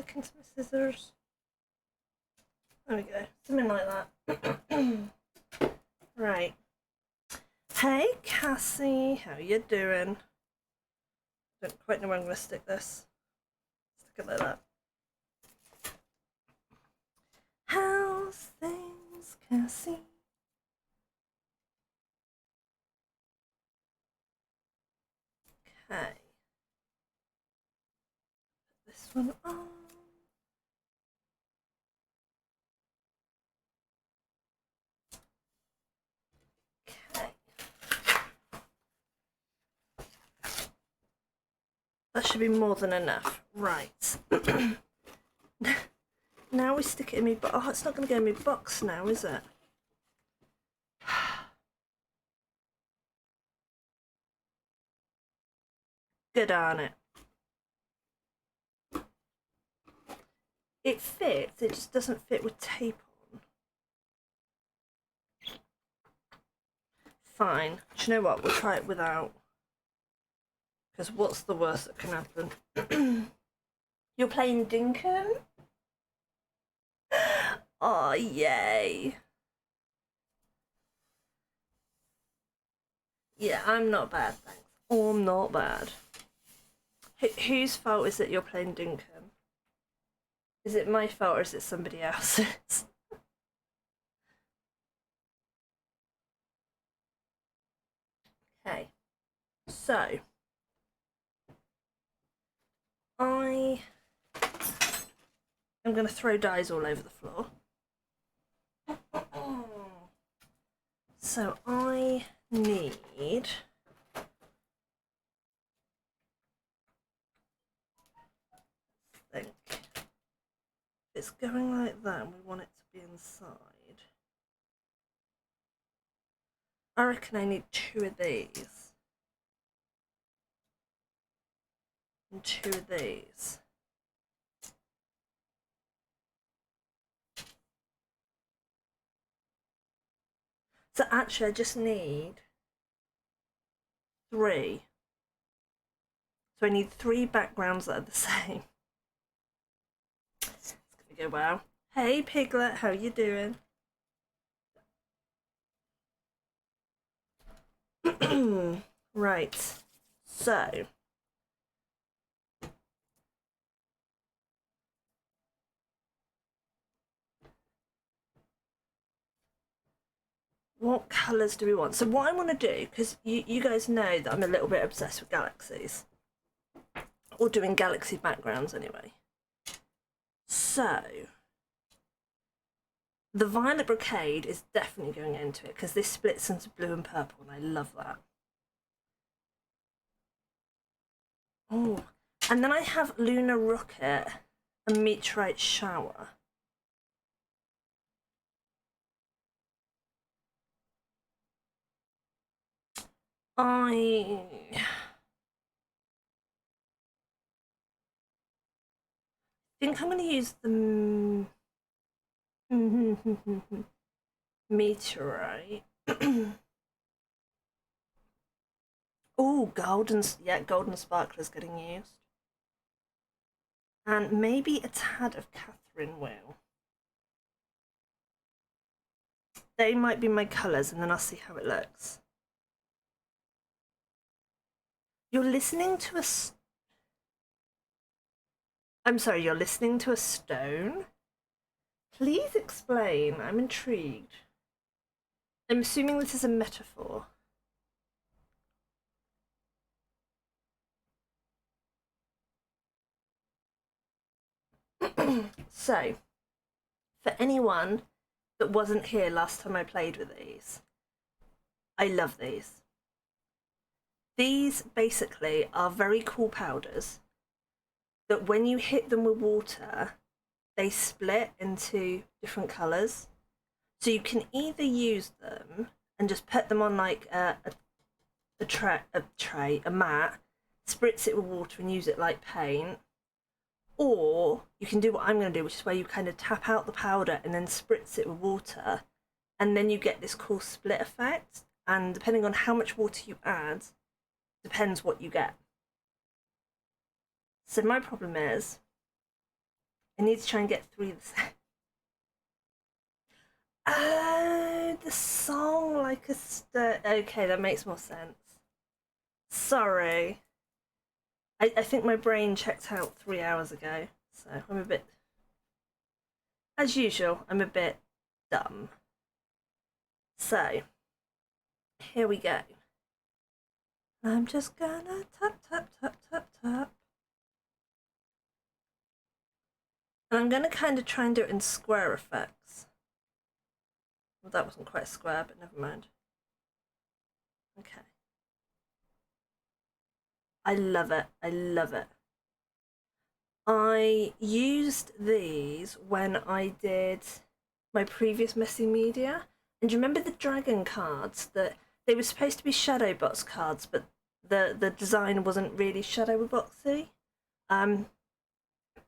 back into my scissors. There we go, something like that. Right. Hey Cassie, how you doing? Don't quite know where I'm going to stick this. Stick it like that. How's things, Cassie? Okay. Put this one on. Okay. That should be more than enough. Right. Now we stick it in my box. Oh, it's not going to go in my box now, is it? Good on it. It fits, it just doesn't fit with tape on. Fine. Do you know what? We'll try it without. Because what's the worst that can happen? You're playing Dinkum? Oh, yay. Yeah, I'm not bad, thanks. Oh, I'm not bad. Whose fault is it you're playing Dinkum? Is it my fault or is it somebody else's? Okay, so I am going to throw dies all over the floor. So I need think it's going like that and we want it to be inside. I reckon I need 2 of these and 2 of these. So actually I just need 3. So I need 3 backgrounds that are the same. It's gonna go well. Hey Piglet, how you doing? Right, so what colours do we want? So what I want to do, because you guys know that I'm a little bit obsessed with galaxies, or doing galaxy backgrounds anyway. So the violet brocade is definitely going into it because this splits into blue and purple and I love that. Oh, and then I have lunar rocket and meteorite shower. I think I'm going to use the meteorite. Oh, golden, yeah, golden sparkler's getting used. And maybe a tad of Catherine wheel. They might be my colours and then I'll see how it looks. You're listening to a... I'm sorry, you're listening to a stone? Please explain, I'm intrigued. I'm assuming this is a metaphor. So, for anyone that wasn't here last time I played with these, I love these. These basically are very cool powders that when you hit them with water, they split into different colours. So you can either use them and just put them on like a mat, spritz it with water and use it like paint. Or you can do what I'm going to do, which is where you kind of tap out the powder and then spritz it with water. And then you get this cool split effect. And depending on how much water you add, depends what you get. So my problem is, I need to try and get through the same. Oh, the song like a okay, that makes more sense. Sorry. I think my brain checked out 3 hours ago, so I'm a bit, as usual, I'm a bit dumb. So, here we go. I'm just gonna tap, tap, tap, tap, tap. And I'm gonna kind of try and do it in square effects. Well, that wasn't quite square, but never mind. Okay. I love it. I love it. I used these when I did my previous messy media. And do you remember the dragon cards that they were supposed to be shadow box cards, but the design wasn't really shadow boxy?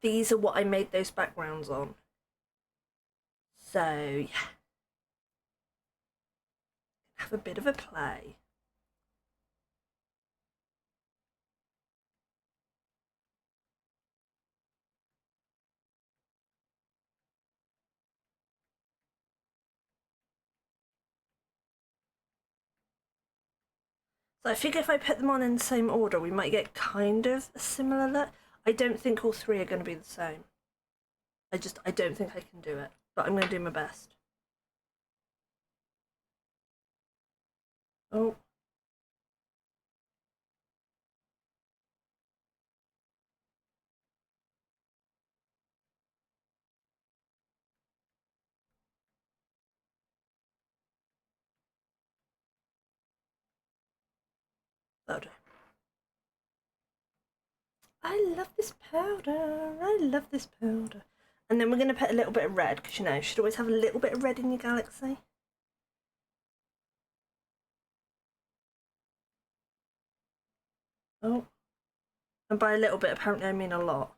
These are what I made those backgrounds on. So yeah. Have a bit of a play. So I figure if I put them on in the same order, we might get kind of a similar look. I don't think all three are going to be the same. I don't think I can do it, but I'm going to do my best. Oh. Powder. I love this powder. I love this powder. And then we're going to put a little bit of red, because you know, you should always have a little bit of red in your galaxy. Oh. And by a little bit, apparently I mean a lot.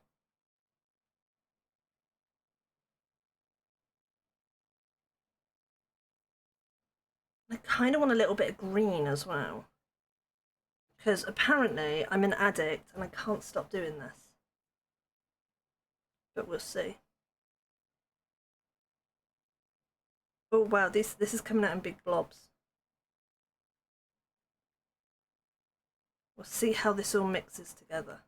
I kind of want a little bit of green as well. Because apparently I'm an addict and I can't stop doing this. But we'll see. Oh wow, this is coming out in big blobs. We'll see how this all mixes together.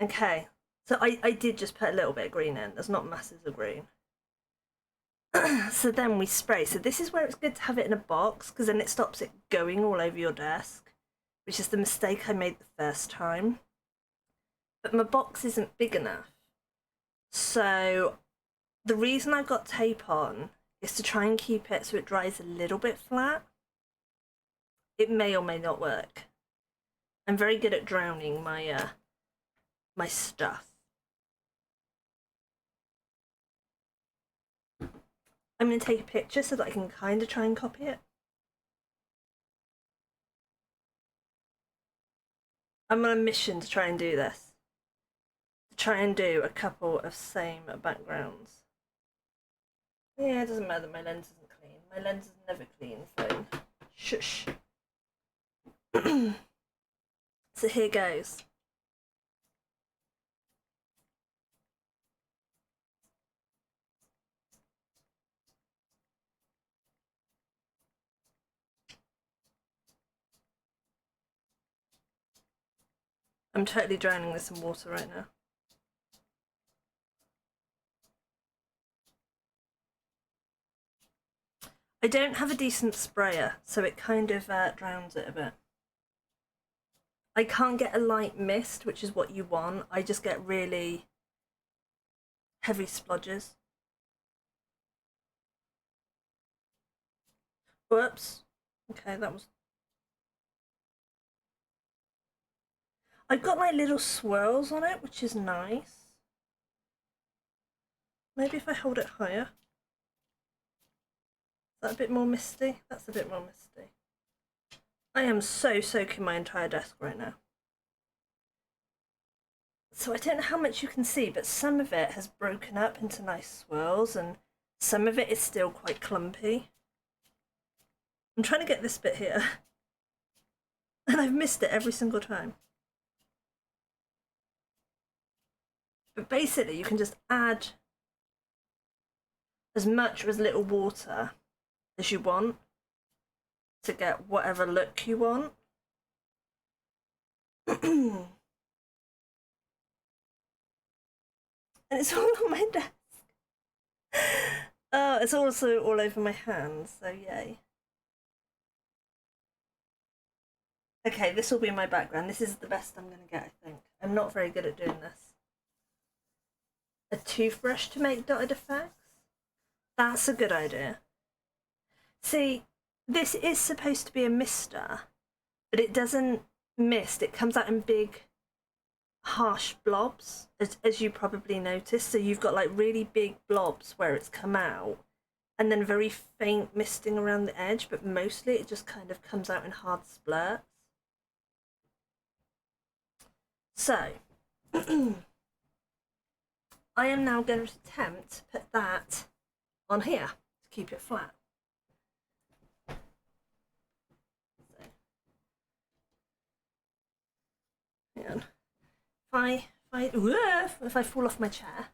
Okay, so I did just put a little bit of green in. There's not masses of green. So then we spray. So this is where it's good to have it in a box, because then it stops it going all over your desk, which is the mistake I made the first time. But my box isn't big enough. So the reason I've got tape on is to try and keep it so it dries a little bit flat. It may or may not work. I'm very good at drowning my my stuff. I'm going to take a picture so that I can kind of try and copy it. I'm on a mission to try and do this. To try and do a couple of same backgrounds. Yeah, it doesn't matter that my lens isn't clean. My lens is never clean, phone. Shush. So here goes. I'm totally drowning this in water right now. I don't have a decent sprayer, so it kind of drowns it a bit. I can't get a light mist, which is what you want. I just get really heavy splodges. Whoops. Okay, that was... I've got like little swirls on it, which is nice. Maybe if I hold it higher. Is that a bit more misty? That's a bit more misty. I am so soaking my entire desk right now. So I don't know how much you can see, but some of it has broken up into nice swirls and some of it is still quite clumpy. I'm trying to get this bit here. And I've missed it every single time. But basically you can just add as much or as little water as you want to get whatever look you want. And it's all on my desk. Oh, it's also all over my hands, so yay. Okay, this will be my background. This is the best I'm going to get, I think. I'm not very good at doing this. A toothbrush to make dotted effects? That's a good idea. See, this is supposed to be a mister, but it doesn't mist. It comes out in big, harsh blobs, as you probably noticed. So you've got like really big blobs where it's come out, and then very faint misting around the edge, but mostly it just kind of comes out in hard splurts. So, I am now going to attempt to put that on here to keep it flat. So, and if I fall off my chair,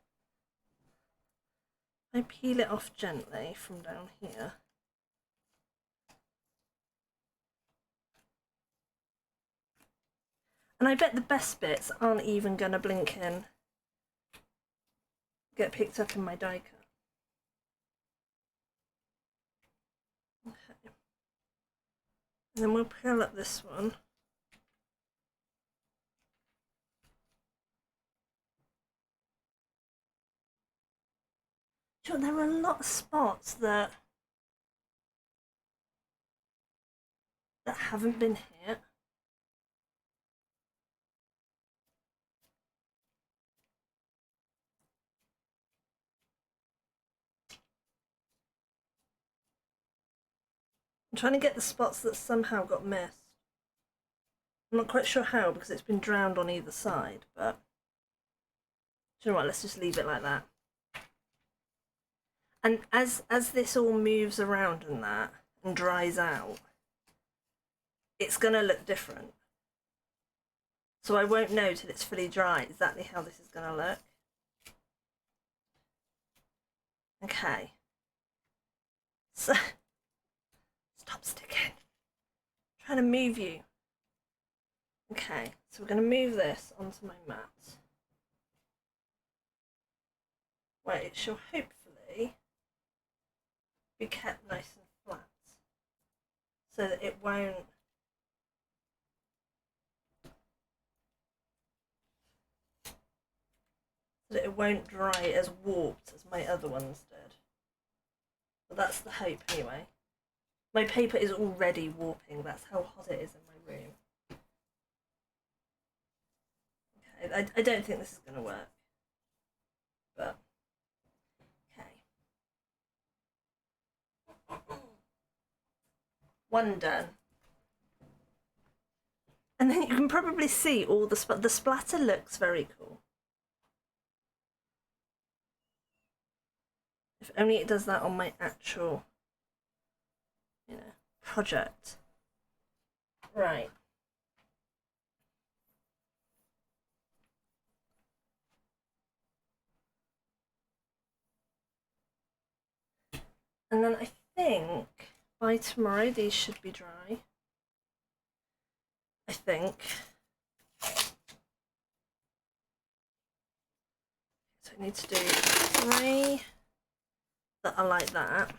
I peel it off gently from down here. And I bet the best bits aren't even going to blink in, get picked up in my die cut. Okay. And then we'll peel up this one. Sure, there are a lot of spots that haven't been hit. I'm trying to get the spots that somehow got missed. I'm not quite sure how because it's been drowned on either side, but do you know what, let's just leave it like that. And as this all moves around and that and dries out, it's gonna look different. So I won't know till it's fully dry exactly how this is gonna look. Okay. So stop sticking. I'm trying to move you. Okay, so we're gonna move this onto my mat, where it shall hopefully be kept nice and flat, so that it won't dry as warped as my other ones did. But that's the hope anyway. My paper is already warping, that's how hot it is in my room. Okay, I don't think this is going to work. But, okay. One done. And then you can probably see all the splatter looks very cool. If only it does that on my actual, project. Right. And then I think by tomorrow these should be dry. I think. So I need to do 3 that are like that.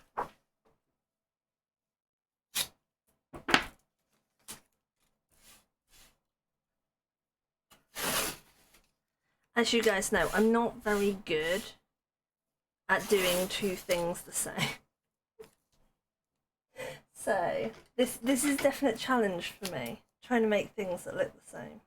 As you guys know, I'm not very good at doing 2 things the same. So this is a definite challenge for me, trying to make things that look the same.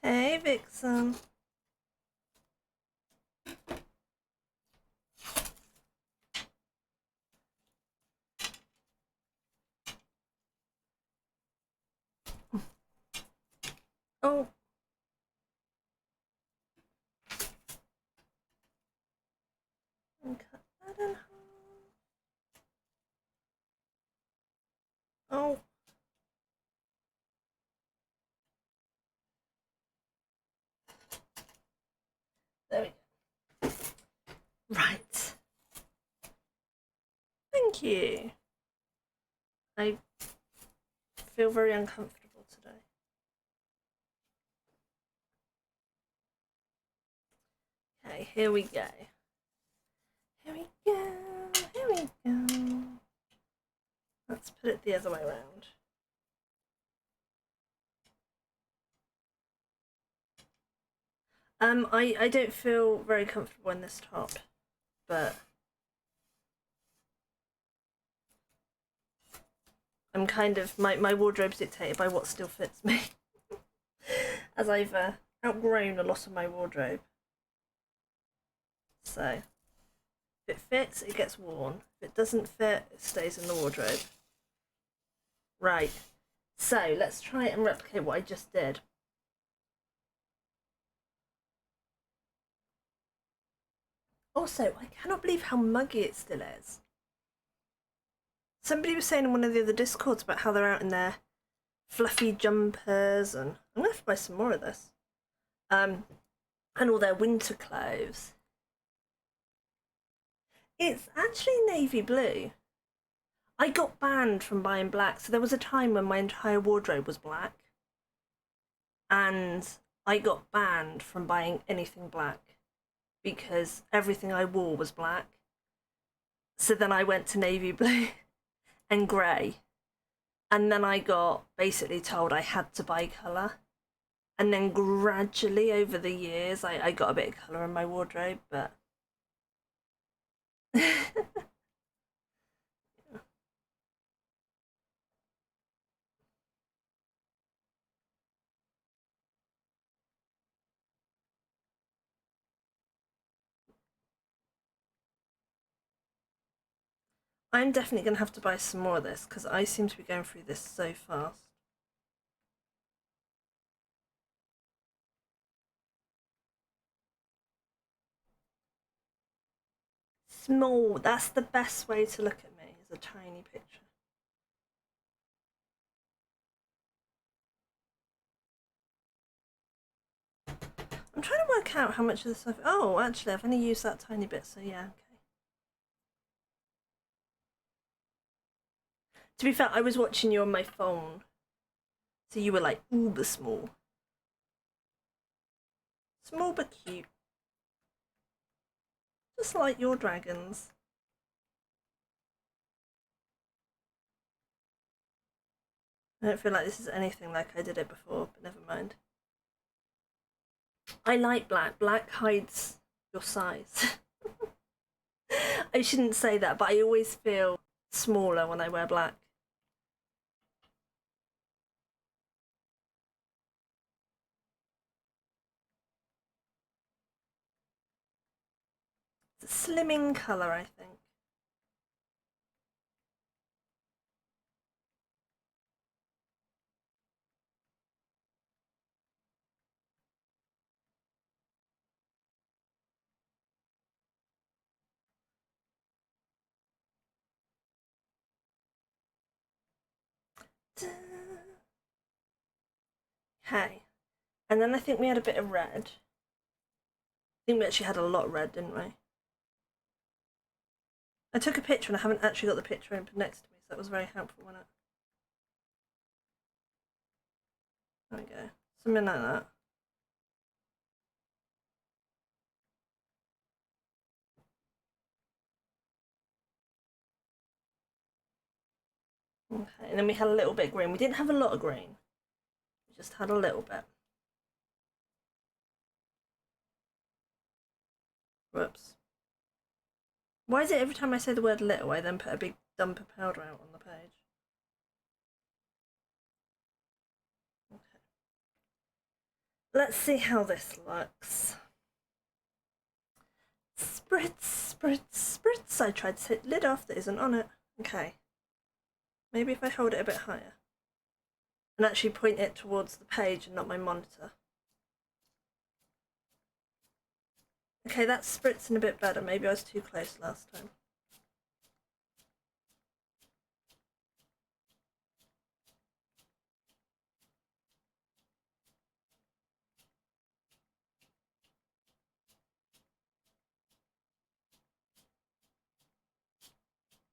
Hey, Vixen. Oh, Right. Thank you. I feel very uncomfortable today. Okay, here we go. Here we go. Here we go. Let's put it the other way around. I don't feel very comfortable in this top, but I'm kind of my wardrobe's dictated by what still fits me, as I've outgrown a lot of my wardrobe. So if it fits, it gets worn. If it doesn't fit, it stays in the wardrobe. Right. So let's try and replicate what I just did. Also, I cannot believe how muggy it still is. Somebody was saying in one of the other discords about how they're out in their fluffy jumpers, and I'm gonna have to buy some more of this. And all their winter clothes. It's actually navy blue. I got banned from buying black, so there was a time when my entire wardrobe was black, and I got banned from buying anything black because everything I wore was black. So then I went to navy blue and grey, and then I got basically told I had to buy colour. And then gradually over the years, I got a bit of colour in my wardrobe, but I'm definitely going to have to buy some more of this because I seem to be going through this so fast. Small, that's the best way to look at me, is a tiny picture. I'm trying to work out how much of this I've... Oh, actually, I've only used that tiny bit, so yeah, okay. To be fair, I was watching you on my phone, so you were like uber small. Small but cute. Just like your dragons. I don't feel like this is anything like I did it before, but never mind. I like black. Black hides your size. I shouldn't say that, but I always feel smaller when I wear black. It's a slimming colour, I think. Okay. And then I think we had a bit of red. I think we actually had a lot of red, didn't we? I took a picture and I haven't actually got the picture open next to me, so that was very helpful, wasn't it? There we go. Something like that. Okay, and then we had a little bit of green. We didn't have a lot of green. We just had a little bit. Whoops. Why is it every time I say the word little, I then put a big dump of powder out on the page? Okay. Let's see how this looks. Spritz, spritz, spritz. I tried to take the lid off that isn't on it. Okay. Maybe if I hold it a bit higher. And actually point it towards the page and not my monitor. Okay, that's spritzing a bit better. Maybe I was too close last time.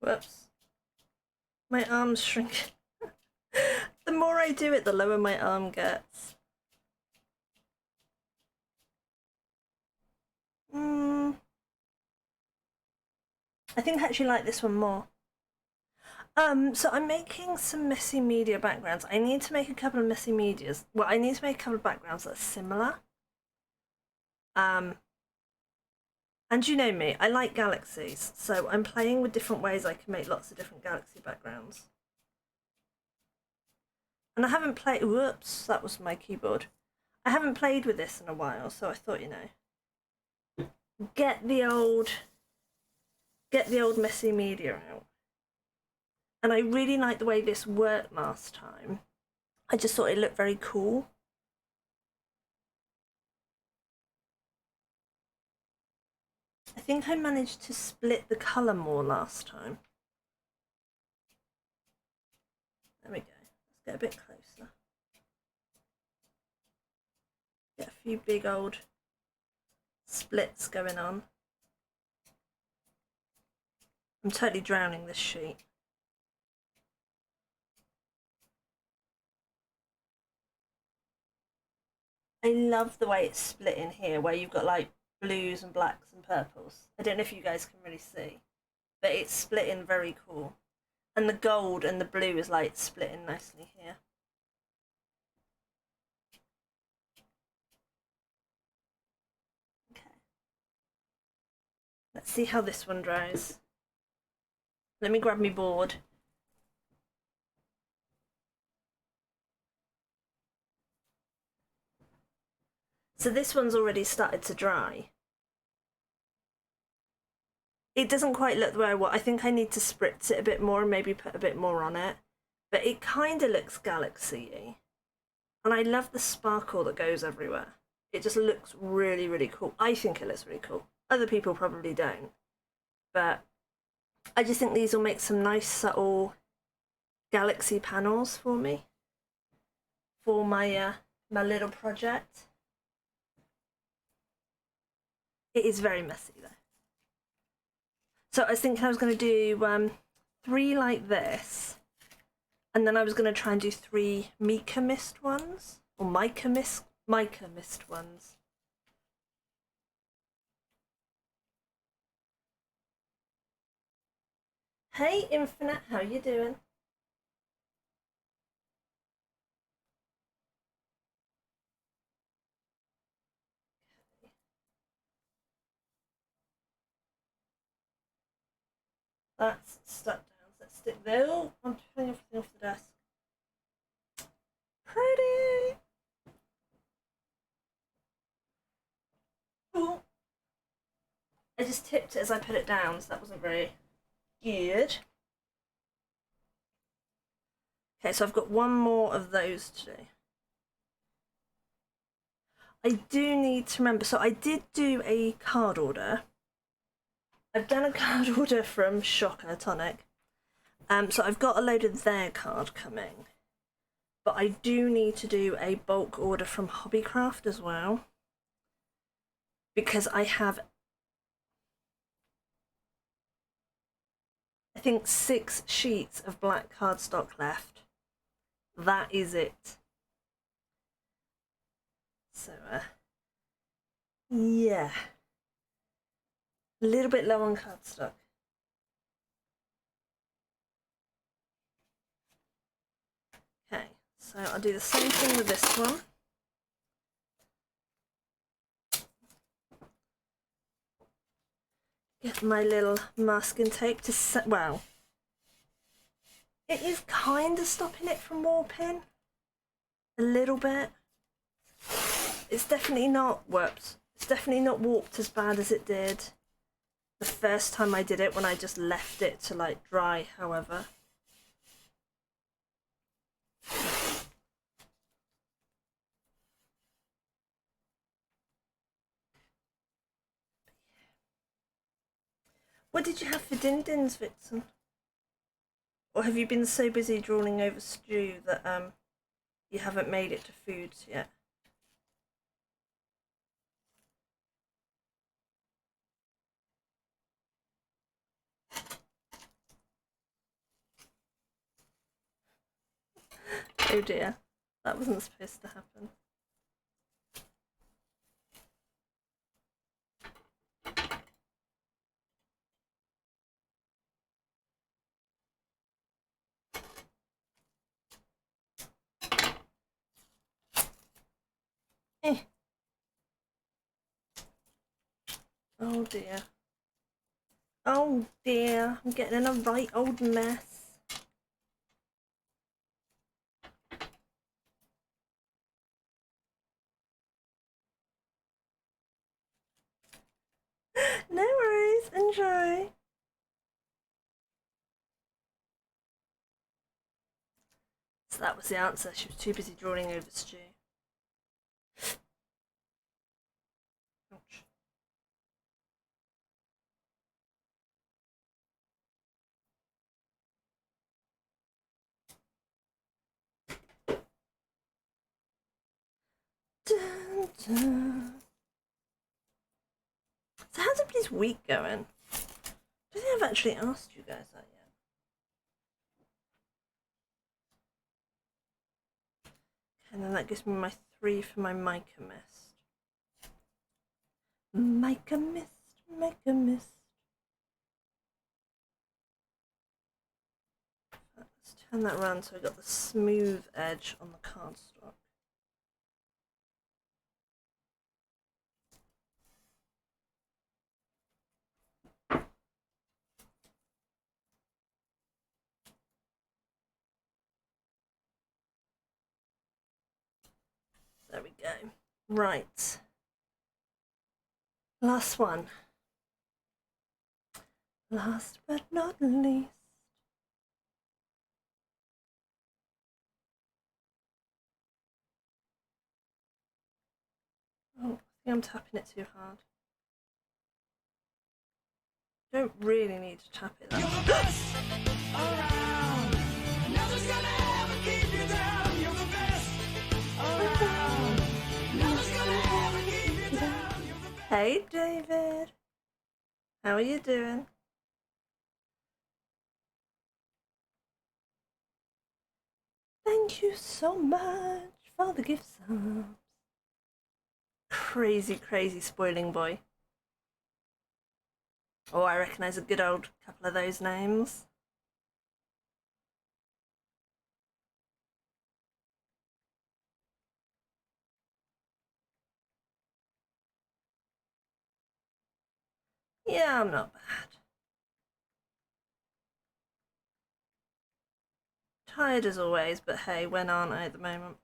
Whoops. My arm's shrink. The more I do it, the lower my arm gets. I think I actually like this one more. So I'm making some messy media backgrounds. I need to make a couple of messy medias. Well, I need to make a couple of backgrounds that are similar. And you know me, I like galaxies, so I'm playing with different ways I can make lots of different galaxy backgrounds. And I haven't played, whoops, that was my keyboard. I haven't played with this in a while, so I thought, you know, get the old messy media out. And I really like the way this worked last time. I just thought it looked very cool. I think I managed to split the colour more last time. There we go. Let's get a bit closer. Get a few big old splits going on. I'm totally drowning this sheet. I love the way it's split in here, where you've got like blues and blacks and purples. I don't know if you guys can really see, but it's split in very cool. And the gold and the blue is like split in nicely here. Okay. Let's see how this one dries. Let me grab my board. So this one's already started to dry. It doesn't quite look the way I want. I think I need to spritz it a bit more and maybe put a bit more on it. But it kind of looks galaxy-y. And I love the sparkle that goes everywhere. It just looks really, really cool. I think it looks really cool. Other people probably don't. But I just think these will make some nice, subtle galaxy panels for me. For my, my little project. It is very messy though. So I was thinking I was going to do 3 like this, and then I was going to try and do 3 mica mist ones, or mica mist ones. Hey Infinite, how you doing? That's stuck down. So let's stick there. Oh, I'm pulling everything off the desk. Pretty. Oh. I just tipped it as I put it down, so that wasn't very good. Okay, so I've got one more of those to do. I do need to remember, so I did do a card order. I've done a card order from Shocker Tonic. So I've got a load of their card coming. But I do need to do a bulk order from Hobbycraft as well. Because I have, I think, 6 sheets of black cardstock left. That is it. So, yeah. A little bit low on cardstock. Okay, so I'll do the same thing with this one. Get my little masking tape to set, well, it is kind of stopping it from warping. A little bit. It's definitely not, whoops, it's definitely not warped as bad as it did the first time I did it when I just left it to like dry, however. What did you have for din-dins, Vixen? Or have you been so busy drooling over stew that you haven't made it to foods yet? Oh dear, that wasn't supposed to happen. Eh. Oh dear. Oh dear, I'm getting in a right old mess. No worries, enjoy. So that was the answer. She was too busy drawing over stew. Ouch. Dun, dun. So how's everybody's week going? I don't think I've actually asked you guys that yet. And then that gives me my 3 for my mica mist. Mica mist, mica mist. Let's turn that around so I got the smooth edge on the cardstock. There we go. Right. Last one. Last but not least. Oh, I think I'm tapping it too hard. Don't really need to tap it that hard. Hey David, how are you doing? Thank you so much for the gift subs. Crazy, crazy spoiling boy. Oh, I recognise a good old couple of those names. Yeah, I'm not bad. Tired as always, but hey, when aren't I at the moment?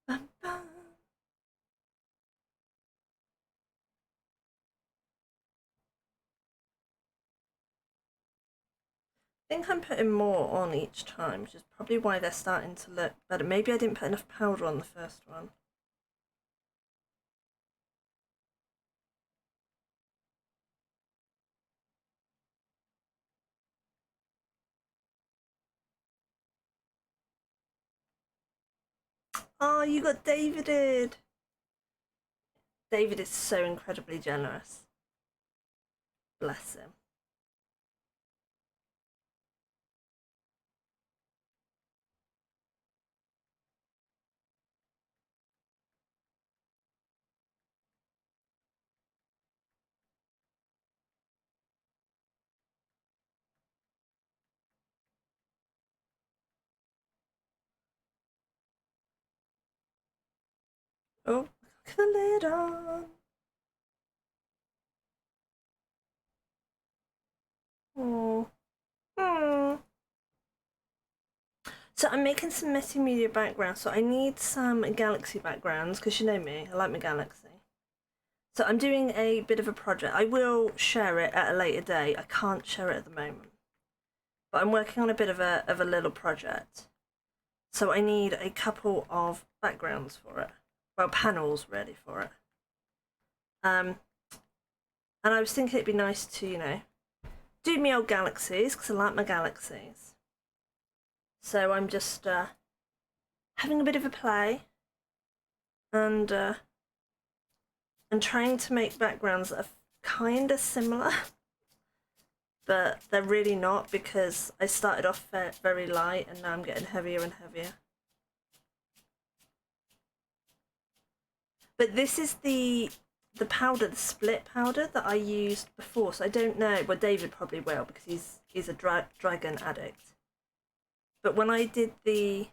Bum, bum. I think I'm putting more on each time, which is probably why they're starting to look better. Maybe I didn't put enough powder on the first one. Oh, you got Davided! David is so incredibly generous. Bless him. Oh, look at the lid on. Oh. Hmm. So I'm making some messy media backgrounds, so I need some galaxy backgrounds, because you know me, I like my galaxy. So I'm doing a bit of a project. I will share it at a later date. I can't share it at the moment. But I'm working on a bit of a little project. So I need a couple of backgrounds for it. Well, panels really for it. And I was thinking it'd be nice to, you know, do me old galaxies, because I like my galaxies. So I'm just having a bit of a play and I'm trying to make backgrounds that are kind of similar, but they're really not because I started off very light and now I'm getting heavier and heavier. But this is the powder, the split powder that I used before, so I don't know. Well, David probably will because he's a dragon addict. But when I did the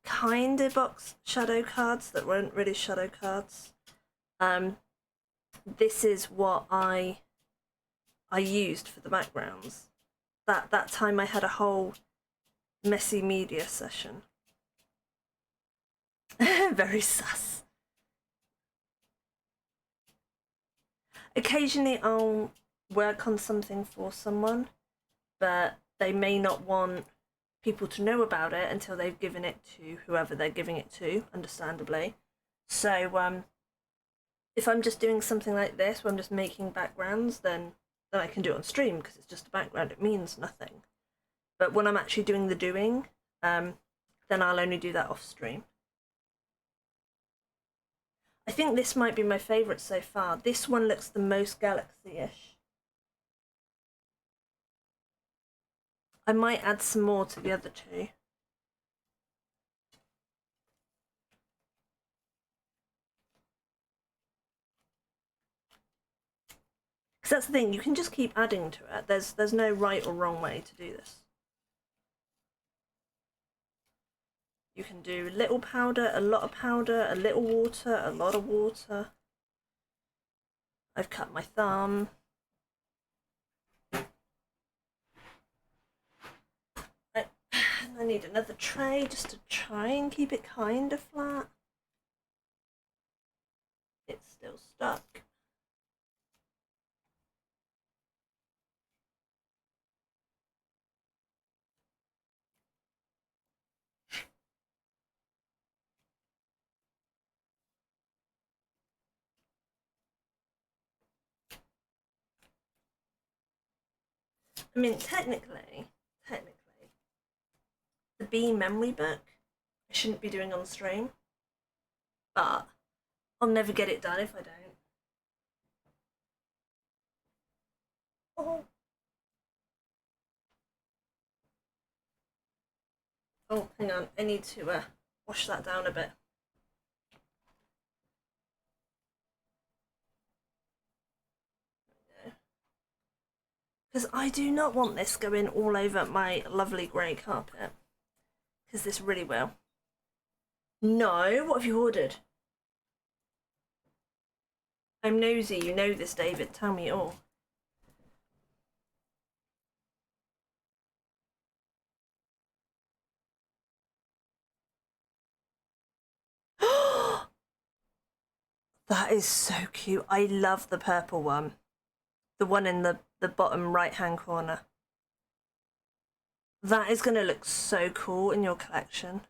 kind of box shadow cards that weren't really shadow cards, this is what I used for the backgrounds. That time I had a whole messy media session. Very sus. Occasionally I'll work on something for someone, but they may not want people to know about it until they've given it to whoever they're giving it to, understandably. So if I'm just doing something like this, where I'm just making backgrounds, then I can do it on stream because it's just a background, it means nothing. But when I'm actually doing the doing, then I'll only do that off stream. I think this might be my favourite so far. This one looks the most galaxy-ish. I might add some more to the other two. Because that's the thing, you can just keep adding to it. There's no right or wrong way to do this. You can do little powder, a lot of powder, a little water, a lot of water. I've cut my thumb. I need another tray just to try and keep it kind of flat. It's still stuck. I mean, technically, the bee memory book I shouldn't be doing on stream, but I'll never get it done if I don't. Oh, oh, hang on, I need to wash that down a bit. Because I do not want this going all over my lovely grey carpet. Because this really will. No, what have you ordered? I'm nosy, you know this, David. Tell me all. That is so cute. I love the purple one. The one in the bottom right-hand corner. That is going to look so cool in your collection.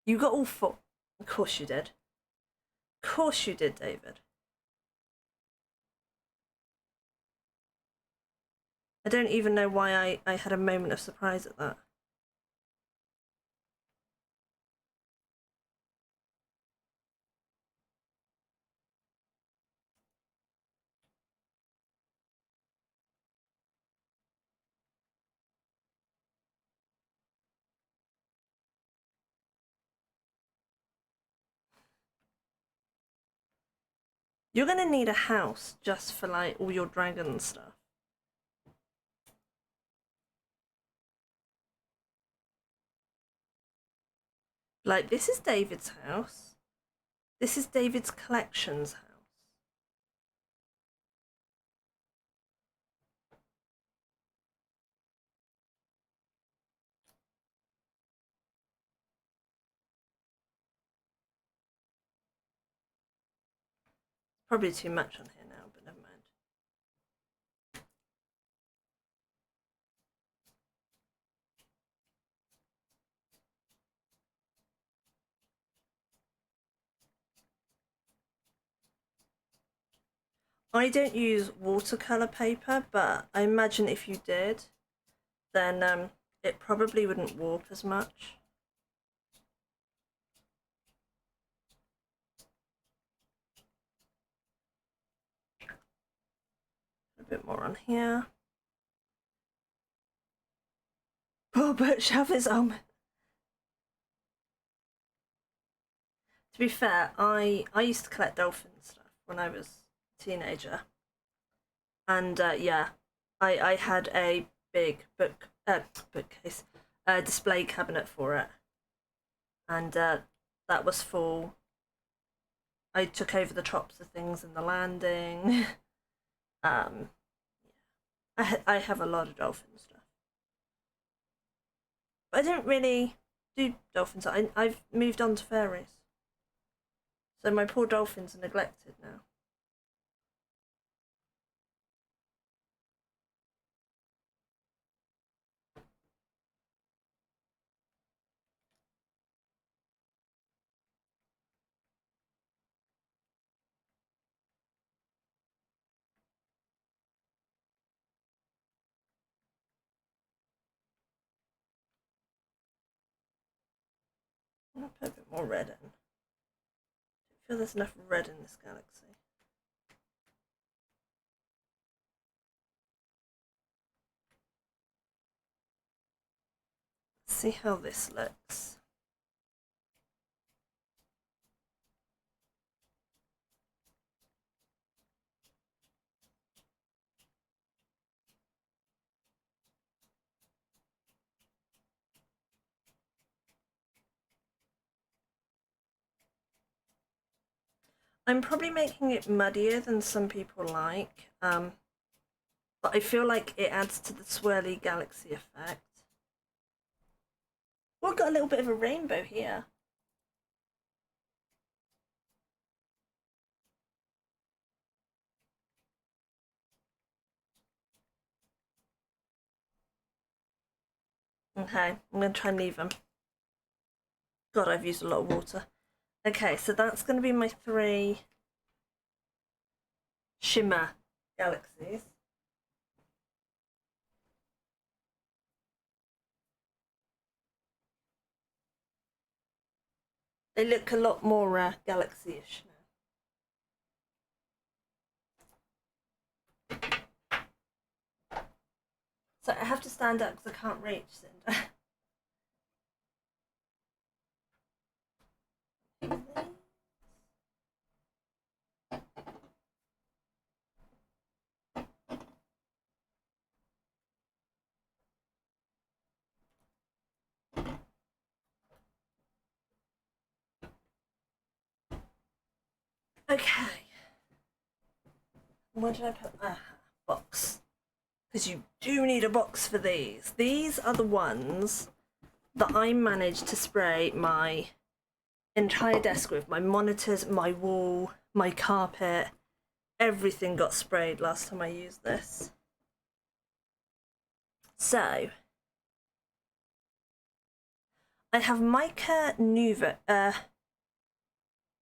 You got all four. Of course you did. Of course you did, David. I don't even know why I had a moment of surprise at that. You're going to need a house just for like all your dragon stuff. Like, this is David's house. This is David's collections house. Probably too much on here now, but never mind. I don't use watercolor paper, but I imagine if you did, then it probably wouldn't warp as much. bit more on here. Poor Butch have his own. To be fair, I used to collect dolphin stuff when I was a teenager, and yeah, I had a big bookcase, display cabinet for it, and that was full. I took over the tops of things in the landing. um, I have a lot of dolphin stuff. But I didn't really do dolphins. I've moved on to fairies. So my poor dolphins are neglected now. I'm gonna put a bit more red in. I feel there's enough red in this galaxy. Let's see how this looks. I'm probably making it muddier than some people like, but I feel like it adds to the swirly galaxy effect. We've got a little bit of a rainbow here. Okay, I'm going to try and leave them. God, I've used a lot of water. Okay, so that's going to be my 3 shimmer galaxies. They look a lot more galaxy-ish now. So I have to stand up because I can't reach, Cinder. Okay. Where did I put? Box. Because you do need a box for these. These are the ones that I managed to spray my entire desk with. My monitors, my wall, my carpet. Everything got sprayed last time I used this. So, I have Mica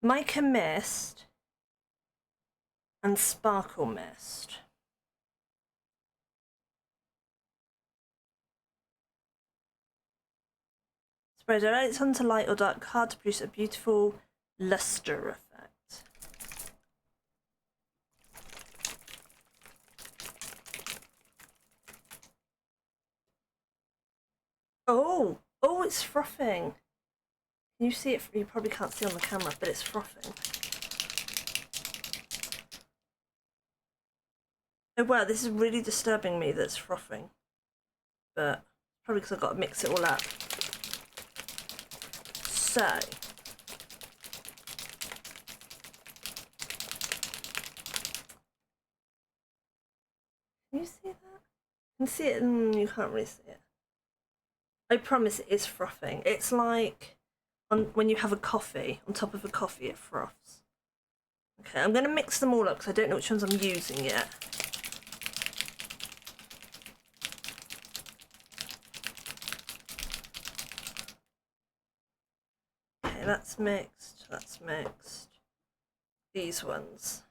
Mica Mist and Sparkle Mist. Spray directly onto light or dark card to produce a beautiful luster effect. Oh, it's frothing. Can you see it? You probably can't see on the camera, but it's frothing. Oh wow, this is really disturbing me that it's frothing. But probably because I've got to mix it all up. So, can you see that? You can see it and you can't really see it. I promise it is frothing. It's like when you have a coffee, on top of a coffee it froths. Okay, I'm going to mix them all up because I don't know which ones I'm using yet. Okay, that's mixed. These ones.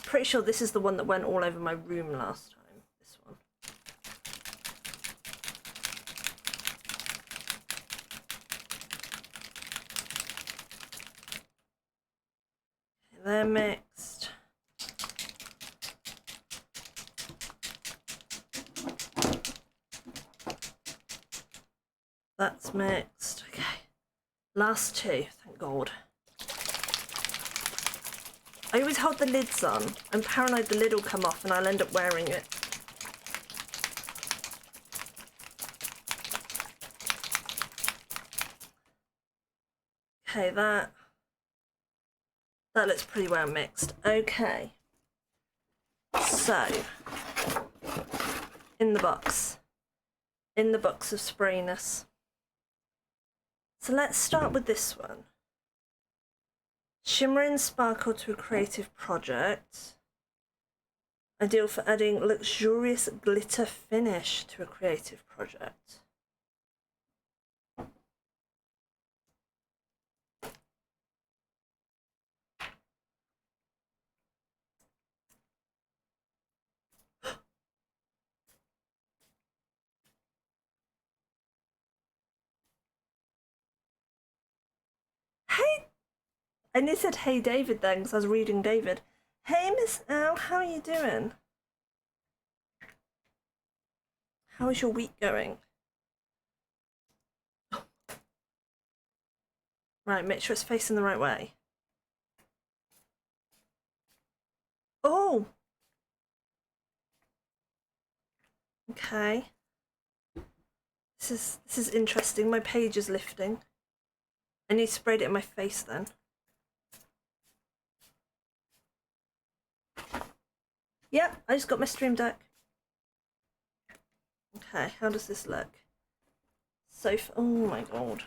Pretty sure this is the one that went all over my room last time. This one. Okay, they're mixed. That's mixed. Okay. Last two, thank God. I always hold the lids on. I'm paranoid the lid will come off and I'll end up wearing it. Okay, that looks pretty well mixed. Okay. So, in the box of sprayness. So let's start with this one. Shimmer and sparkle to a creative project. Ideal for adding luxurious glitter finish to a creative project. Hey, I nearly said hey David then because I was reading David. Hey Miss Al, how are you doing? How is your week going? Right, make sure it's facing the right way. Oh! Okay. This is interesting. My page is lifting. I need to spray it in my face then. Yep, I just got my stream deck. Okay, how does this look? Oh my God.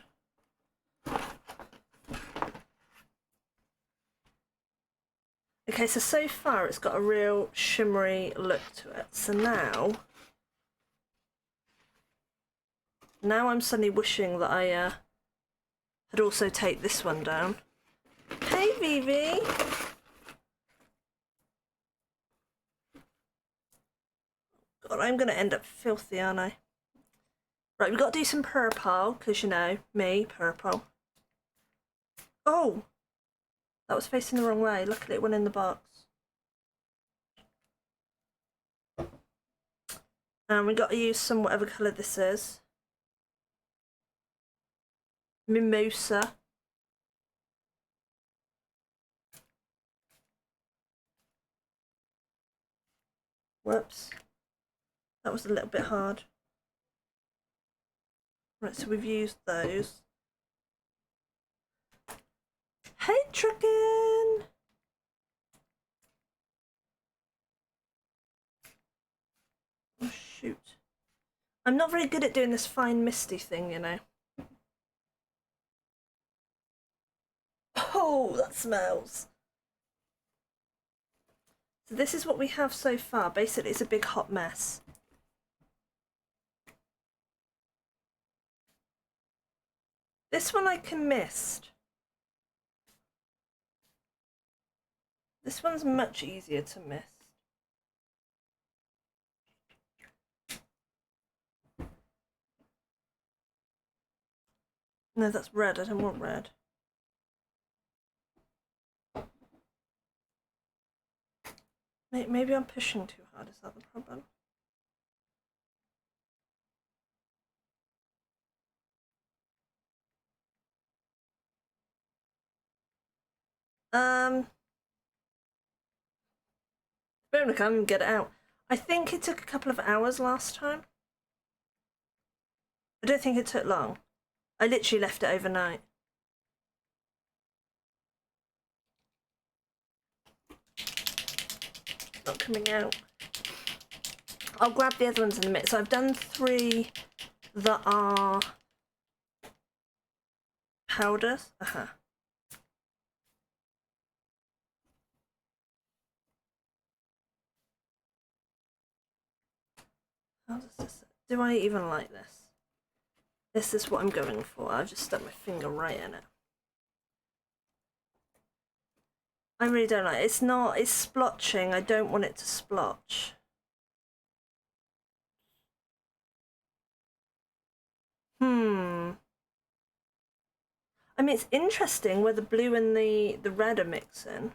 Okay, so far it's got a real shimmery look to it. So now I'm suddenly wishing that I had also taped this one down. Hey Vivi! God, I'm gonna end up filthy, aren't I? Right, we've got to do some purple, because you know, me, purple. Oh! That was facing the wrong way. Luckily it went in the box. And we got to use some whatever colour this is. Mimosa. Whoops. That was a little bit hard. Right, so we've used those. Hey, Chicken! Oh, shoot. I'm not very good at doing this fine misty thing, you know. Oh, that smells. So this is what we have so far. Basically, it's a big hot mess. This one I can mist. This one's much easier to mist. No, that's red. I don't want red. Maybe I'm pushing too hard. Is that the problem? Veronica, I'm gonna get it out. I think it took a couple of hours last time. I don't think it took long. I literally left it overnight. Not coming out. I'll grab the other ones in a minute. So I've done 3 that are powders. How does this? Do I even like this? This is what I'm going for. I've just stuck my finger right in it. I really don't like it. It's splotching. I don't want it to splotch. I mean, it's interesting where the blue and the red are mixing.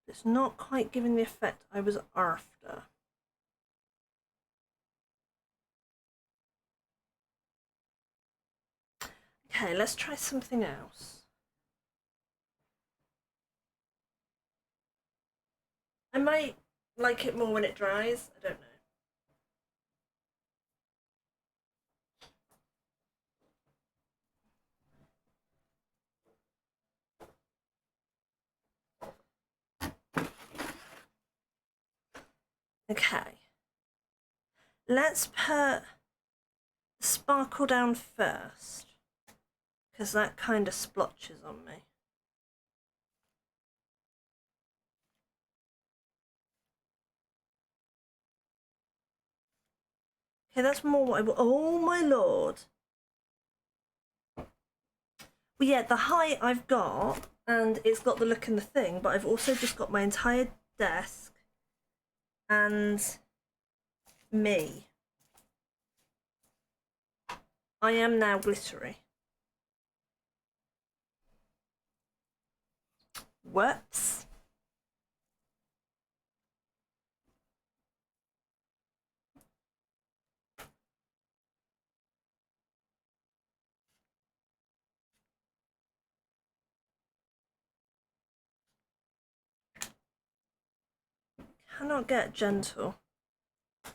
It's not quite giving the effect I was after. Okay, let's try something else. I might like it more when it dries. I don't know. Okay. Let's put the sparkle down first, because that kind of splotches on me. Okay, that's more what I want. Oh my lord. Well, yeah, the height I've got, and it's got the look and the thing, but I've also just got my entire desk and me. I am now glittery. Whoops. Cannot get gentle.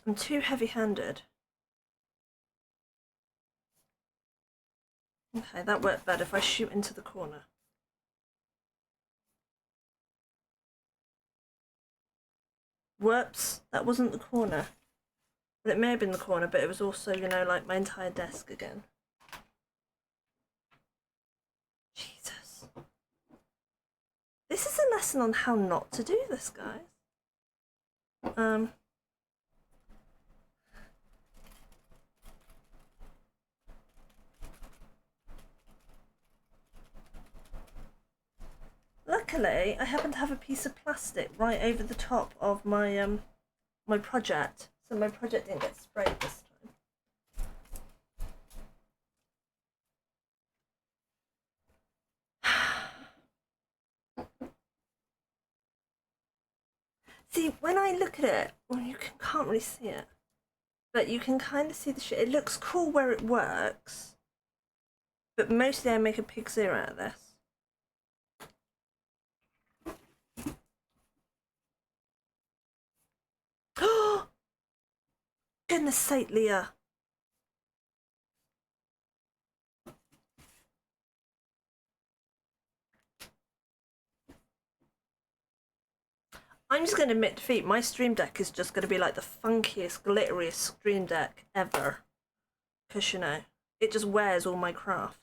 I'm too heavy-handed. Okay, that worked better if I shoot into the corner. Whoops, that wasn't the corner. Well, it may have been the corner, but it was also, you know, like my entire desk again. Jesus. This is a lesson on how not to do this, guys. Luckily, I happen to have a piece of plastic right over the top of my my project, so my project didn't get sprayed this time. See, when I look at it, well, you can't really see it, but you can kind of see the shit. It looks cool where it works, but mostly I make a pig's ear out of this. Oh, goodness sake, Leah. I'm just going to admit defeat. My stream deck is just going to be like the funkiest, glitteriest stream deck ever. Because, you know, it just wears all my crafts.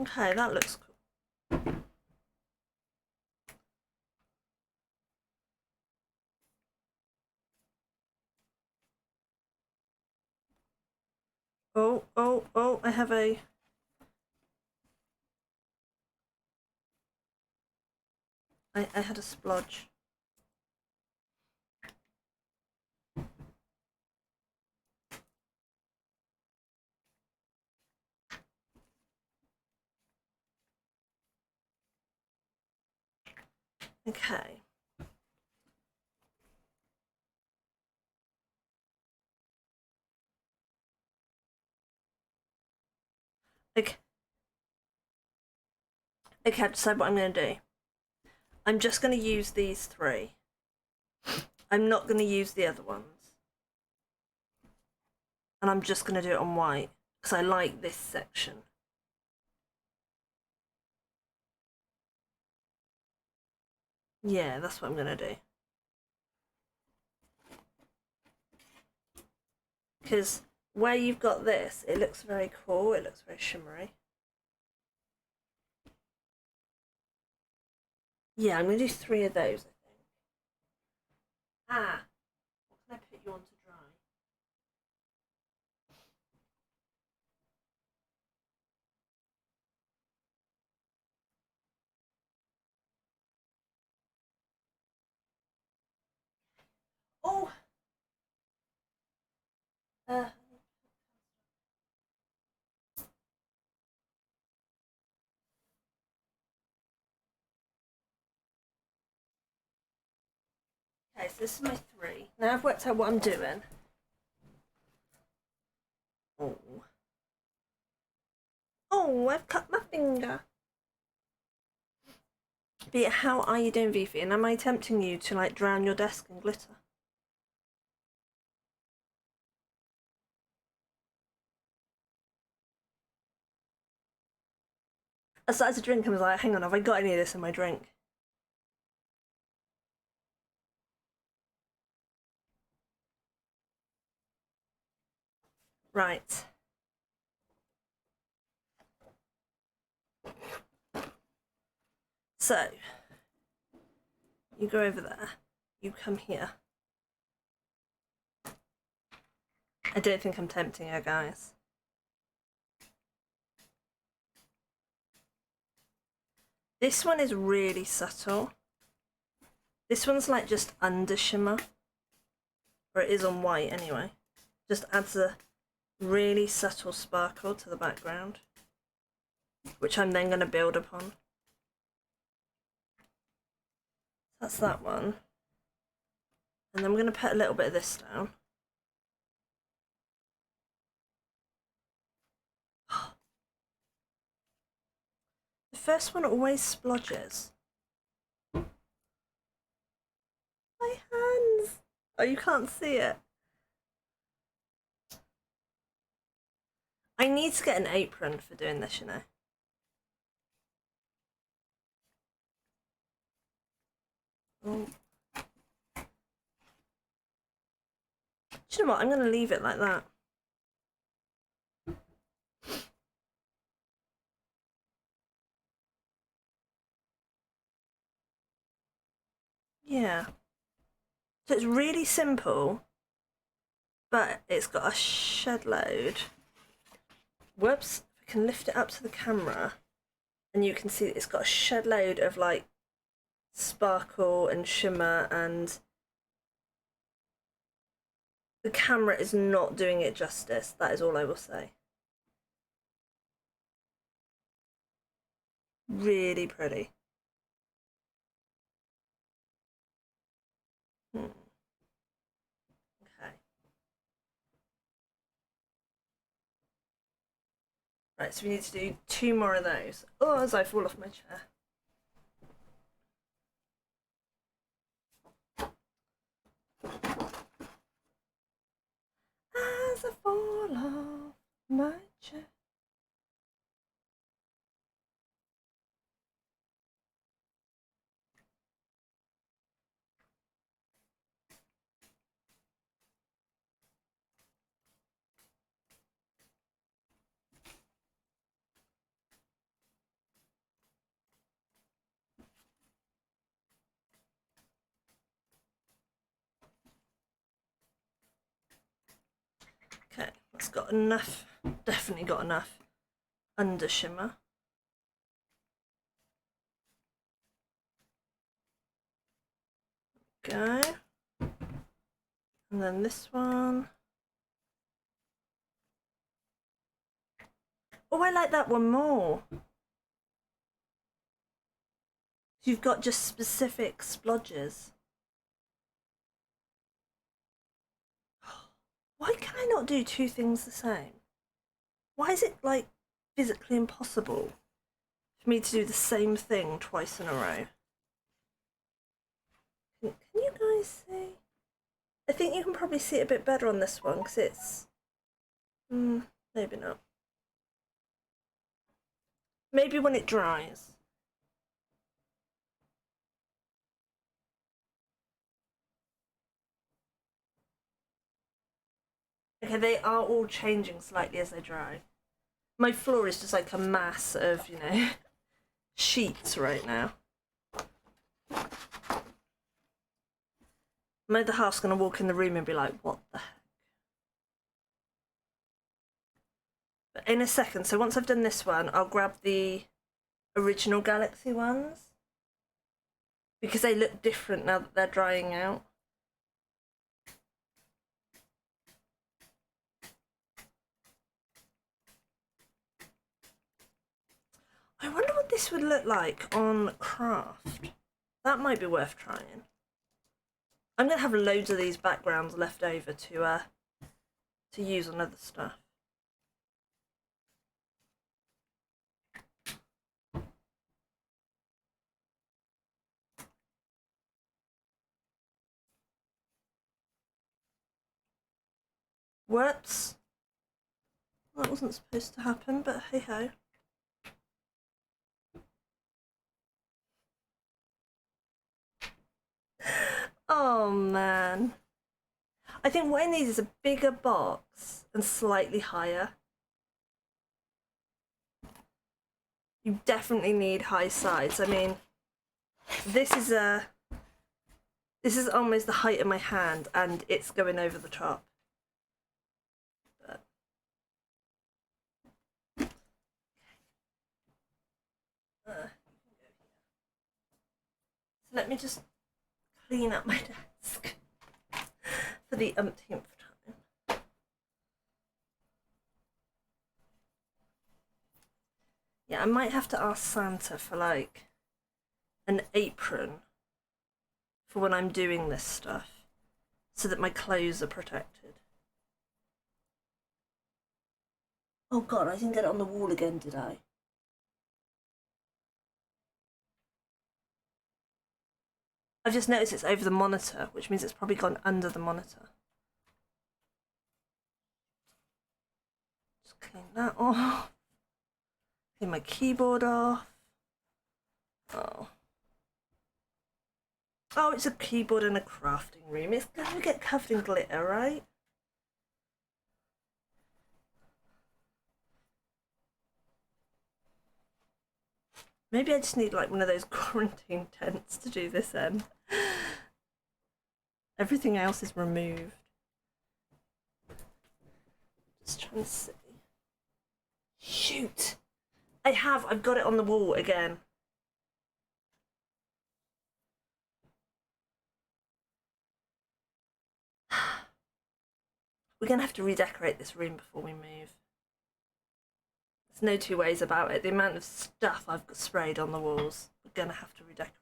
Okay, that looks cool. Oh, I have a... I had a splodge. Okay. Okay. Okay, I've decided what I'm going to do. I'm just going to use these three. I'm not going to use the other ones. And I'm just going to do it on white, because I like this section. Yeah, that's what I'm going to do. Because where you've got this, it looks very cool, it looks very shimmery. Yeah, I'm going to do 3 of those, I think. Ah, what can I put you on to dry? Oh! Uh, Okay, so this is my 3. Now I've worked out what I'm doing. Oh. Oh, I've cut my finger. But yeah, how are you doing, Vivi? And am I tempting you to like drown your desk in glitter? I started to drink and was like, hang on, have I got any of this in my drink? Right. So, you go over there. You come here. I don't think I'm tempting her, guys. This one is really subtle. This one's like just under shimmer. Or it is on white anyway. Just adds a really subtle sparkle to the background, which I'm then going to build upon. That's that one. And then I'm going to put a little bit of this down. The first one always splodges. My hands! Oh, you can't see it. I need to get an apron for doing this, you know. Oh. Do you know what? I'm going to leave it like that. Yeah. So it's really simple, but it's got a shed load. Whoops. I can lift it up to the camera and you can see it's got a shed load of like sparkle and shimmer, and the camera is not doing it justice. That is all I will say. Really pretty. Okay. Right, so we need to do 2 more of those. Oh, as I fall off my chair. As I fall off my chair. Okay, that's got enough, definitely got enough under shimmer. Go. And then this one. Oh, I like that one more. You've got just specific splodges. Why can I not do 2 things the same? Why is it like physically impossible for me to do the same thing twice in a row? Can you guys see? I think you can probably see it a bit better on this one because it's... maybe not. Maybe when it dries. Okay, they are all changing slightly as they dry. My floor is just like a mass of, you know, sheets right now. My other half's gonna walk in the room and be like, what the heck? But in a second, so once I've done this one, I'll grab the original Galaxy ones because they look different now that they're drying out. I wonder what this would look like on craft. That might be worth trying. I'm gonna have loads of these backgrounds left over to use on other stuff. Whoops. That wasn't supposed to happen, but hey ho. Oh man. I think what I need is a bigger box and slightly higher. You definitely need high sides. I mean, this is almost the height of my hand and it's going over the top. But... so let me just clean up my desk for the umpteenth time. Yeah, I might have to ask Santa for like an apron for when I'm doing this stuff so that my clothes are protected. Oh god, I didn't get it on the wall again, did I? I've just noticed it's over the monitor, which means it's probably gone under the monitor. Just clean that off. Clean my keyboard off. Oh. Oh, it's a keyboard in a crafting room. It's gonna get covered in glitter, right? Maybe I just need like one of those quarantine tents to do this end. Everything else is removed. Just trying to see. Shoot! I've got it on the wall again. We're gonna have to redecorate this room before we move. There's no two ways about it. The amount of stuff I've got sprayed on the walls, we're gonna have to redecorate.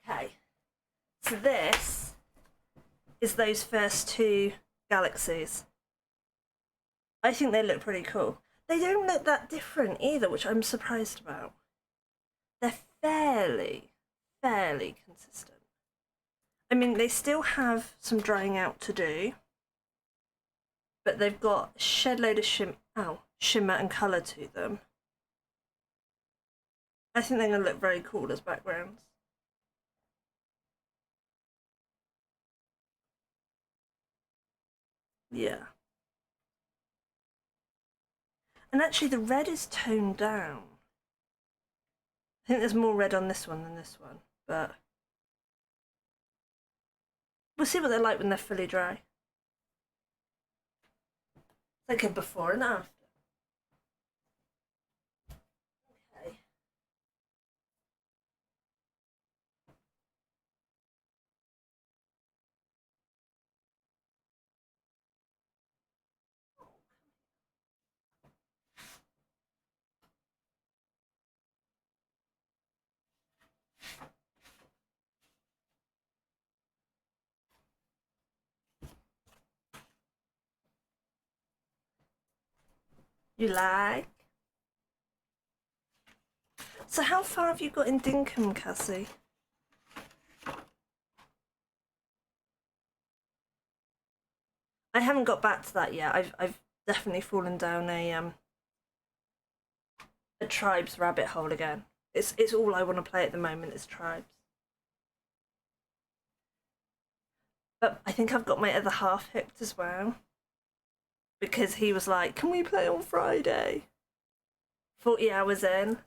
Okay, so this is those first two galaxies. I think they look pretty cool. They don't look that different either, which I'm surprised about. They're fairly consistent. I mean, they still have some drying out to do, but they've got a shed load of shimmer and colour to them. I think they're going to look very cool as backgrounds. Yeah. And actually the red is toned down. I think there's more red on this one than this one, but we'll see what they're like when they're fully dry. It's like a before and after. Okay. You like? So how far have you got in Dinkum, Cassie? I haven't got back to that yet. I've definitely fallen down a Tribes rabbit hole again. It's all I want to play at the moment is Tribes. But I think I've got my other half hooked as well. Because he was like, can we play on Friday? 40 hours in.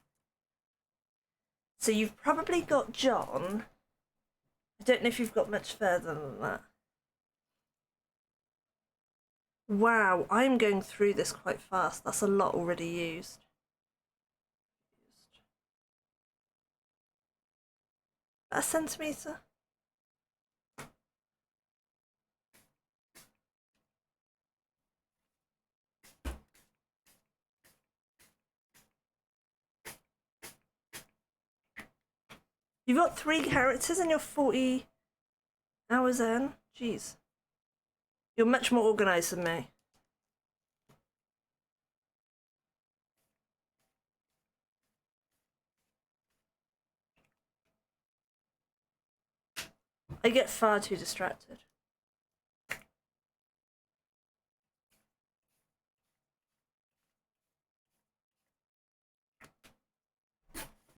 So you've probably got John. I don't know if you've got much further than that. Wow, I'm going through this quite fast. That's a lot already used. A centimetre? You've got 3 characters and you're 40 hours in? Jeez. You're much more organised than me. I get far too distracted.